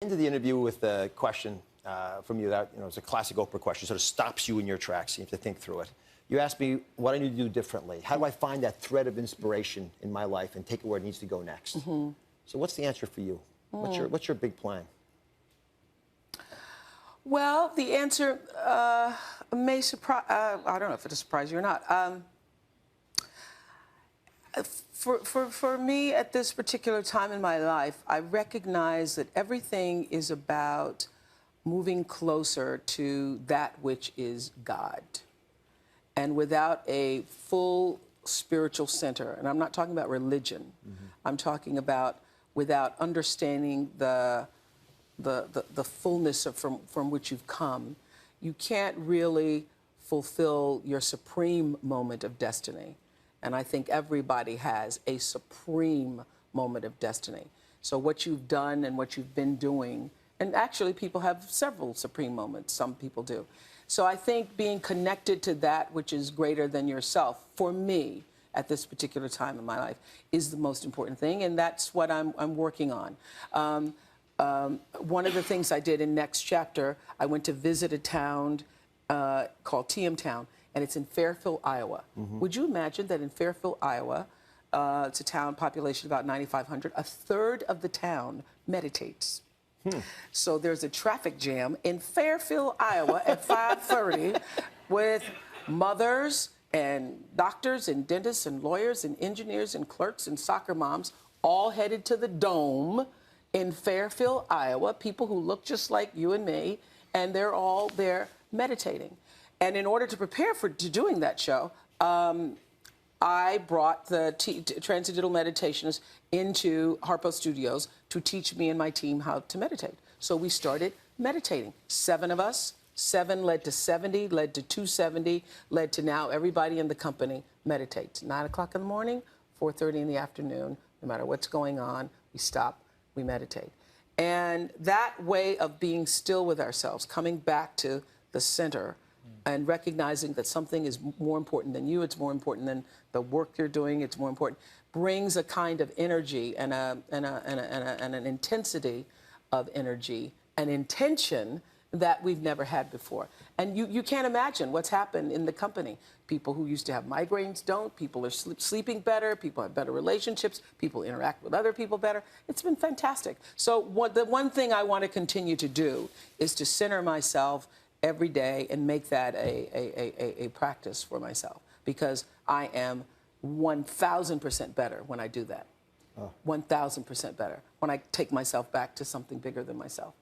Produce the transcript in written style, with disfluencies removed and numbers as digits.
into the interview with a question from you that, it's a classic Oprah question, sort of stops you in your tracks. You have to think through it. You asked me what I need to do differently. How do I find that thread of inspiration in my life and take it where it needs to go next? So what's the answer for you? What's your big plan? Well, the answer may surprise, I don't know if it'll surprise you or not. For me, at this particular time in my life, I recognize that everything is about moving closer to that which is God. And without a full spiritual center, and I'm not talking about religion, I'm talking about without understanding the fullness of from which you've come, you can't really fulfill your supreme moment of destiny. And I think everybody has a supreme moment of destiny. So what you've done and what you've been doing, and actually people have several supreme moments, some people do. So I think being connected to that which is greater than yourself, for me, at this particular time in my life, is the most important thing, and that's what I'm working on. One of the things I did in Next Chapter, I went to visit a town called TM Town, and it's in Fairfield, Iowa. Would you imagine that in Fairfield, Iowa, it's a town population about 9,500, a third of the town meditates. So there's a traffic jam in Fairfield, Iowa at 5:30 with mothers and doctors and dentists and lawyers and engineers and clerks and soccer moms all headed to the Dome in Fairfield, Iowa, people who look just like you and me, and they're all there meditating. And in order to prepare to doing that show, I brought the Transcendental Meditationist into Harpo Studios to teach me and my team how to meditate. So we started meditating. 7 of us, 7 led to 70, led to 270, led to now everybody in the company meditates. 9 o'clock in the morning, 4:30 in the afternoon, no matter what's going on, we stop, we meditate. And that way of being still with ourselves, coming back to the center, and recognizing that something is more important than you, it's more important than the work you're doing, it's more important, brings a kind of energy and an intensity of energy, an intention that we've never had before. And you can't imagine what's happened in the company. People who used to have migraines don't, people are sleeping better, people have better relationships, people interact with other people better. It's been fantastic. So the one thing I want to continue to do is to center myself every day and make that a practice for myself, because I am 1,000% better when I do that. 1,000% better when I take myself back to something bigger than myself.